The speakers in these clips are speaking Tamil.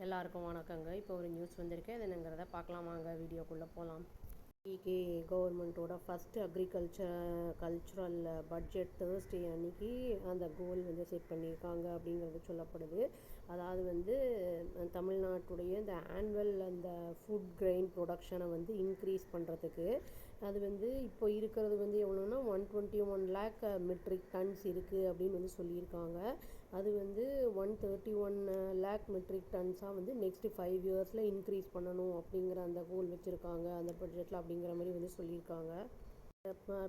எல்லாருக்கும் வணக்கங்க. இப்போ ஒரு நியூஸ் வந்திருக்கு. அது என்னங்கிறத பார்க்கலாமாங்க. வீடியோக்குள்ளே போகலாம். இன்னைக்கு கவர்மெண்ட்டோட ஃபஸ்ட்டு கல்ச்சுரல் பட்ஜெட் தேர்ஸ்டே அன்னைக்கு அந்த கோல் வந்து செட் பண்ணியிருக்காங்க அப்படிங்கிறது சொல்லப்படுது. அதாவது வந்து தமிழ்நாட்டுடைய இந்த ஆனுவல் அந்த ஃபுட் கிரெயின் ப்ரொடக்ஷனை வந்து இன்க்ரீஸ் பண்ணுறதுக்கு அது வந்து இப்போ இருக்கிறது வந்து எவ்வளோன்னா 121 லேக் மெட்ரிக் டன்ஸ் இருக்குது அப்படின்னு வந்து சொல்லியிருக்காங்க. அது வந்து 131 லேக் மெட்ரிக் டன்ஸாக வந்து நெக்ஸ்ட்டு 5 இயர்ஸில் இன்க்ரீஸ் பண்ணணும் அப்படிங்கிற அந்த கோல் வச்சுருக்காங்க அந்த பட்ஜெட்டில் அப்படிங்கிற மாதிரி வந்து சொல்லியிருக்காங்க.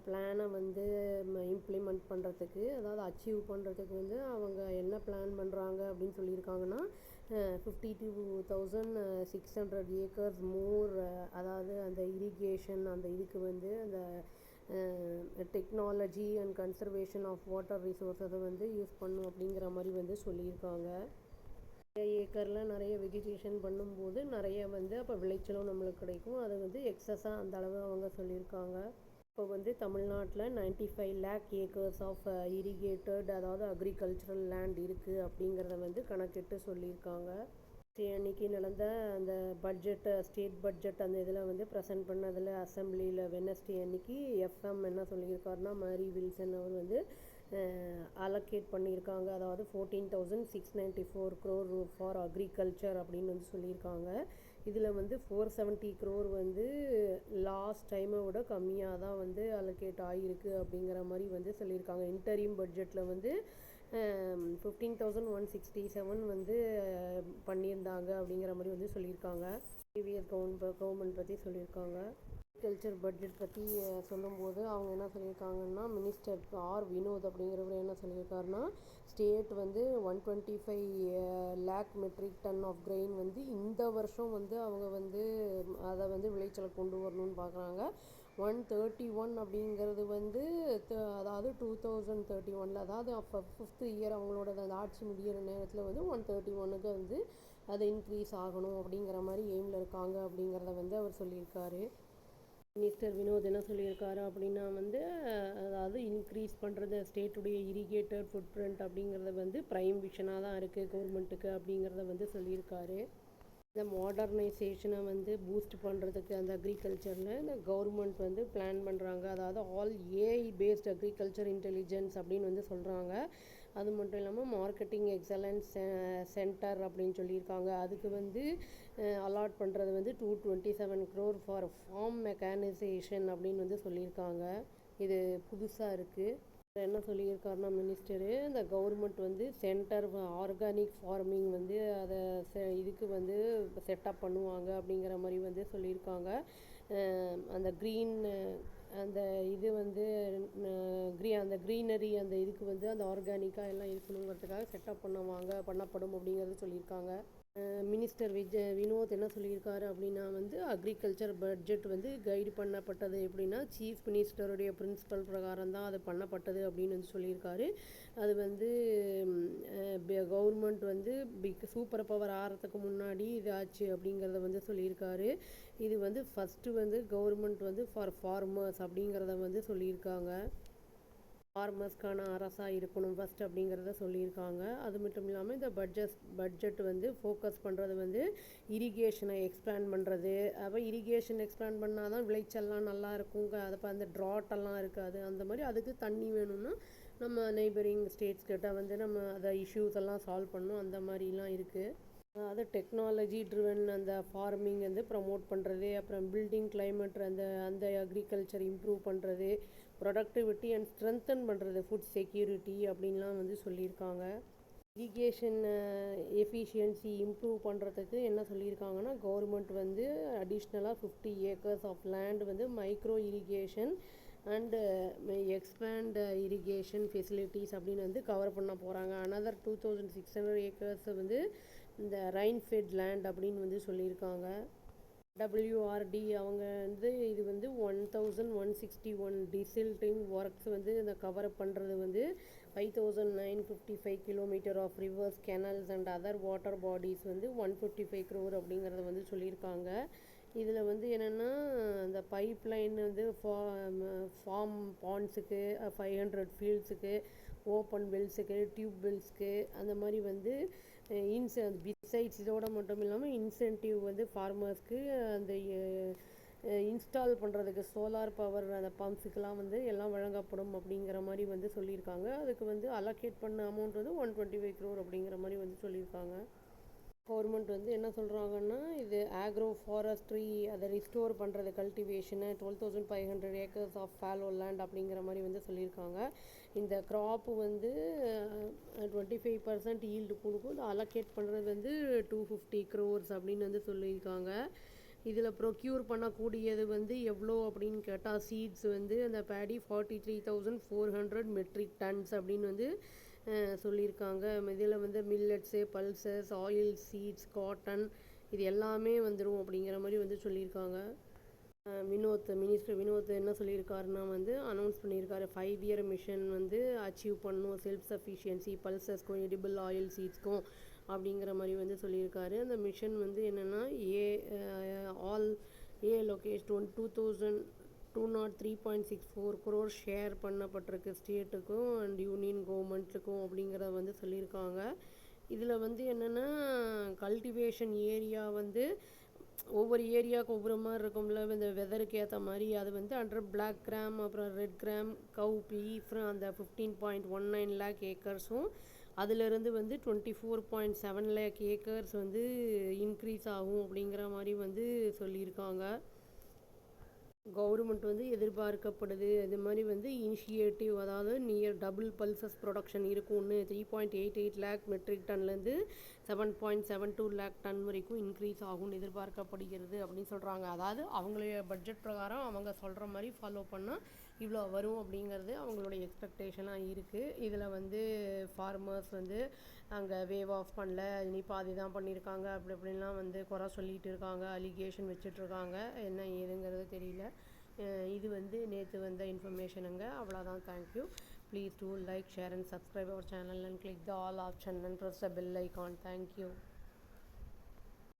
பிளானை வந்து இம்ப்ளிமெண்ட் பண்ணுறதுக்கு, அதாவது அச்சீவ் பண்ணுறதுக்கு வந்து அவங்க என்ன பிளான் பண்ணுறாங்க அப்படின்னு சொல்லியிருக்காங்கன்னா 52,600 ஏக்கர்ஸ் மோர், அதாவது அந்த இரிகேஷன் அந்த இதுக்கு வந்து அந்த technology and conservation of water ரிசோர்ஸை வந்து யூஸ் பண்ணும் அப்படிங்கிற மாதிரி வந்து சொல்லியிருக்காங்க. ஏக்கரில் நிறைய வெஜிடேஷன் பண்ணும்போது நிறைய வந்து அப்போ விளைச்சலும் நம்மளுக்கு கிடைக்கும். அது வந்து எக்ஸஸாக அந்த அளவு அவங்க சொல்லியிருக்காங்க. இப்போ வந்து தமிழ்நாட்டில் 95 லேக் ஏக்கர்ஸ் ஆஃப் இரிகேட்டட், அதாவது அக்ரிகல்ச்சரல் லேண்ட் இருக்குது அப்படிங்கிறத வந்து கணக்கிட்டு சொல்லியிருக்காங்க. அன்னைக்கு நடந்த அந்த ஸ்டேட் பட்ஜெட் அந்த இதில் வந்து ப்ரெசென்ட் பண்ணதில் அசம்பிளியில் வெனஸ்டே அன்னைக்கு எஃப்எம் என்ன சொல்லியிருக்காருன்னா மேரி வில்சன் அவர் வந்து அலோகேட் பண்ணியிருக்காங்க. அதாவது 14,694 crore ஃபார் அக்ரிகல்ச்சர் அப்படின்னு வந்து சொல்லியிருக்காங்க. இதில் வந்து 470 crore வந்து லாஸ்ட் டைமை விட கம்மியாக தான் வந்து அலோகேட் ஆகிருக்கு அப்படிங்கிற மாதிரி வந்து சொல்லியிருக்காங்க. இன்டரிம் பட்ஜெட்டில் வந்து 15,167 வந்து பண்ணியிருந்தாங்க அப்படிங்கிற மாதிரி வந்து சொல்லியிருக்காங்க. ப்ரீவியஸ் கவர்மெண்ட் பற்றி சொல்லியிருக்காங்க. அக்ரிகல்ச்சர் பட்ஜெட் பற்றி சொல்லும்போது அவங்க என்ன சொல்லியிருக்காங்கன்னா, மினிஸ்டர் ஆர் வினோத் அப்படிங்கிறவர் என்ன சொல்லியிருக்காருன்னா, ஸ்டேட் வந்து 125 lakh metric ton of grain வந்து இந்த வருஷம் வந்து அவங்க வந்து அதை வந்து விளைச்சலை கொண்டு வரணும்னு பார்க்குறாங்க. 131 அப்படிங்கிறது வந்து அதாவது 2031, அதாவது அப்போ 5th இயர் அவங்களோட அந்த ஆட்சி முடிகிற நேரத்தில் வந்து 131க்கு வந்து அது இன்க்ரீஸ் ஆகணும் அப்படிங்கிற மாதிரி எய்மில் இருக்காங்க அப்படிங்கிறத வந்து அவர் சொல்லியிருக்காரு. மினிஸ்டர் வினோத் என்ன சொல்லியிருக்காரு அப்படின்னா வந்து, அதாவது இன்க்ரீஸ் பண்ணுறது ஸ்டேட்டுடைய இரிகேட்டட் ஃபுட் பிரிண்ட் அப்படிங்கிறத வந்து ப்ரைம் விஷனாக தான் இருக்குது கவர்மெண்ட்டுக்கு அப்படிங்கிறத வந்து சொல்லியிருக்காரு. இந்த மாடர்னைசேஷனை வந்து பூஸ்ட் பண்ணுறதுக்கு அந்த அக்ரிகல்ச்சரில் இந்த கவர்மெண்ட் வந்து பிளான் பண்ணுறாங்க. அதாவது all AI paste agriculture intelligence அப்படின்னு வந்து சொல்கிறாங்க. அது மட்டும் இல்லாமல் மார்க்கெட்டிங் எக்ஸலன்ஸ் சென்டர் அப்படின்னு சொல்லியிருக்காங்க. அதுக்கு வந்து அலாட் பண்ணுறது வந்து 227 crore ஃபார் ஃபார்ம் மெக்கானைசேஷன் அப்படின்னு வந்து சொல்லியிருக்காங்க. இது புதுசாக இருக்குது. என்ன சொல்லியிருக்காருன்னா மினிஸ்டரு, இந்த கவர்மெண்ட் வந்து சென்டர் ஆர்கானிக் ஃபார்மிங் வந்து அதை இதுக்கு வந்து செட்டப் பண்ணுவாங்க அப்படிங்கிற மாதிரி வந்து சொல்லியிருக்காங்க. அந்த அந்த இது வந்து அந்த க்ரீனரி அந்த இதுக்கு வந்து அந்த ஆர்கானிக்காக எல்லாம் இருக்கணுங்கிறதுக்காக செட்டப் பண்ணப்படும் அப்படிங்கிறது சொல்லியிருக்காங்க. மினிஸ்டர் வினோத் என்ன சொல்லியிருக்காரு அப்படின்னா வந்து, அக்ரிகல்ச்சர் பட்ஜெட் வந்து கைடு பண்ணப்பட்டது எப்படின்னா சீஃப் மினிஸ்டருடைய பிரின்சிபல் பிரகாரம் தான் அது பண்ணப்பட்டது அப்படின்னு வந்து சொல்லியிருக்காரு. அது வந்து கவர்மெண்ட் வந்து சூப்பர் பவர் ஆகிறதுக்கு முன்னாடி இது ஆச்சு அப்படிங்கிறத வந்து சொல்லியிருக்காரு. இது வந்து ஃபஸ்ட்டு வந்து கவர்மெண்ட் வந்து ஃபார் ஃபார்மர்ஸ் அப்படிங்கிறத வந்து சொல்லியிருக்காங்க. ஃபார்மர்ஸ்க்கான அரசாக இருக்கணும் ஃபஸ்ட் அப்படிங்கிறத சொல்லியிருக்காங்க. அது மட்டும் இல்லாமல் இந்த பட்ஜெட் வந்து ஃபோக்கஸ் பண்ணுறது வந்து இரிகேஷனை எக்ஸ்பேண்ட் பண்ணுறது. அப்போ இரிகேஷன் எக்ஸ்பேண்ட் பண்ணால் தான் விளைச்சல்லாம் நல்லா இருக்குங்க. அப்போ அந்த ட்ராட்டெல்லாம் இருக்காது. அந்த மாதிரி அதுக்கு தண்ணி வேணும்னா நம்ம நெய்பரிங் ஸ்டேட்ஸ் கிட்ட வந்து நம்ம அதை இஷ்யூஸ் எல்லாம் சால்வ் பண்ணணும். அந்த மாதிரிலாம் இருக்குது. அதாவது டெக்னாலஜி ட்ரிவன் அந்த ஃபார்மிங் வந்து ப்ரமோட் பண்ணுறது, அப்புறம் பில்டிங் கிளைமேட் அந்த அக்ரிகல்ச்சர் இம்ப்ரூவ் பண்ணுறது, ப்ரொடக்டிவிட்டி அண்ட் ஸ்ட்ரென்தன் பண்ணுறது, ஃபுட் செக்யூரிட்டி அப்படின்லாம் வந்து சொல்லியிருக்காங்க. இரிகேஷன் எஃபிஷியன்சி இம்ப்ரூவ் பண்ணுறதுக்கு என்ன சொல்லியிருக்காங்கன்னா, கவர்மெண்ட் வந்து அடிஷ்னலாக 50 ஏக்கர்ஸ் ஆஃப் லேண்ட் வந்து micro irrigation and expand irrigation facilities அப்படின்னு வந்து கவர் பண்ண போகிறாங்க. another 2,600 ஏக்கர்ஸ் வந்து இந்த ரெயின்ஃபெட் லேண்ட் அப்படின்னு வந்து சொல்லியிருக்காங்க. WRD அவங்க வந்து இது வந்து 1,161 டிசில்டிங் ஒர்க்ஸ் வந்து இந்த கவர் பண்ணுறது வந்து 5,955 kilometre of rivers, canals and other water bodies வந்து 155 crore அப்படிங்கிறத வந்து சொல்லியிருக்காங்க. இதில் வந்து என்னென்னா இந்த பைப் லைன் வந்து ஃபார்ம் பாண்ட்ஸுக்கு 500 ஃபீல்ட்ஸுக்கு ஓப்பன் வெல்ஸுக்கு, டியூப் வெல்ஸ்க்கு அந்த மாதிரி வந்து பிசைட்ஸ் இதோட மட்டும் இல்லாமல் இன்சென்டிவ் வந்து ஃபார்மர்ஸ்க்கு அந்த இன்ஸ்டால் பண்ணுறதுக்கு சோலார் பவர் அந்த பம்ப்ஸுக்கெலாம் வந்து எல்லாம் வழங்கப்படும் அப்படிங்கிற மாதிரி வந்து சொல்லியிருக்காங்க. அதுக்கு வந்து அலோகேட் பண்ண அமௌண்ட் வந்து 125 crore அப்படிங்கிற மாதிரி வந்து சொல்லியிருக்காங்க. கவர்மெண்ட் வந்து என்ன சொல்கிறாங்கன்னா, இது ஆக்ரோ ஃபாரஸ்ட்ரி அதை ரிஸ்டோர் பண்ணுறது கல்டிவேஷனு 12,500 acres ஆஃப் ஃபாலோ லேண்ட் அப்படிங்கிற மாதிரி வந்து சொல்லியிருக்காங்க. இந்த க்ராப்பு வந்து 25% ஈல்டு கொடுக்கும். இதை அலோகேட் பண்ணுறது வந்து 250 crores அப்படின்னு வந்து சொல்லியிருக்காங்க. இதில் ப்ரொக்யூர் பண்ணக்கூடியது வந்து எவ்வளோ அப்படின்னு கேட்டால் சீட்ஸ் வந்து அந்த பேடி 43,400 மெட்ரிக் டன்ஸ் அப்படின்னு வந்து சொல்லியிருக்காங்க. இதில் வந்து millets, pulses, oil seeds, cotton இது எல்லாமே வந்துடும் அப்படிங்கிற மாதிரி வந்து சொல்லியிருக்காங்க. மினிஸ்டர் வினோத் என்ன சொல்லியிருக்காருன்னா வந்து அனௌன்ஸ் பண்ணியிருக்காரு 5-year மிஷன் வந்து அச்சீவ் பண்ணணும் செல்ஃப் சஃபிஷியன்சி பல்சஸ்க்கும் எடிபிள் ஆயில் சீட்ஸ்க்கும் அப்படிங்கிற மாதிரி வந்து சொல்லியிருக்காரு. அந்த மிஷன் வந்து என்னென்னா லொகேஷன் 203.64 crore ஷேர் பண்ணப்பட்டிருக்கு ஸ்டேட்டுக்கும் அண்ட் யூனியன் கவர்மெண்ட்டுக்கும் அப்படிங்கிறத வந்து சொல்லியிருக்காங்க. இதில் வந்து என்னென்னா கல்டிவேஷன் ஏரியா வந்து ஒவ்வொரு ஏரியாவுக்கு ஒவ்வொரு மாதிரி இருக்கும்ல, இந்த வெதருக்கு ஏற்ற மாதிரி அது வந்து அண்டர் பிளாக் கிராம் அப்புறம் ரெட் கிராம் கவு பீஃப் அந்த 15.19 lakh ஏக்கர்ஸும் அதிலிருந்து வந்து 24.7 lakh ஏக்கர்ஸ் வந்து இன்க்ரீஸ் ஆகும் அப்படிங்கிற மாதிரி வந்து சொல்லியிருக்காங்க. கவர்மெண்ட் வந்து எதிர்பார்க்கப்படுது இது மாதிரி வந்து இனிஷியேட்டிவ் அதாவது நியர் டபுள் பல்சஸ் ப்ரொடக்ஷன் இருக்கும்னு 3.88 lakh மெட்ரிக் டன்லேருந்து 7.72 lakh டன் வரைக்கும் இன்க்ரீஸ் ஆகும்னு எதிர்பார்க்கப்படுகிறது அப்படின்னு சொல்கிறாங்க. அதாவது அவங்களுடைய பட்ஜெட் பிரகாரம் அவங்க சொல்கிற மாதிரி ஃபாலோ பண்ணால் இவ்வளோ வரும் அப்படிங்கிறது அவங்களுடைய எக்ஸ்பெக்டேஷனாக இருக்குது. இதில் வந்து ஃபார்மர்ஸ் வந்து அங்கே வேவ் ஆஃப் பண்ணல இனி பாதி தான் பண்ணியிருக்காங்க அப்படி அப்படின்லாம் வந்து குறை சொல்லிகிட்டு இருக்காங்க, அலிகேஷன் வச்சிட்ருக்காங்க. என்ன ஏதுங்கிறது தெரியல. இது வந்து நேற்று வந்த இன்ஃபர்மேஷனுங்க. அவ்வளோதான். Thank you. Please do like, share and subscribe our channel and click the all option and press the bell icon. Thank you.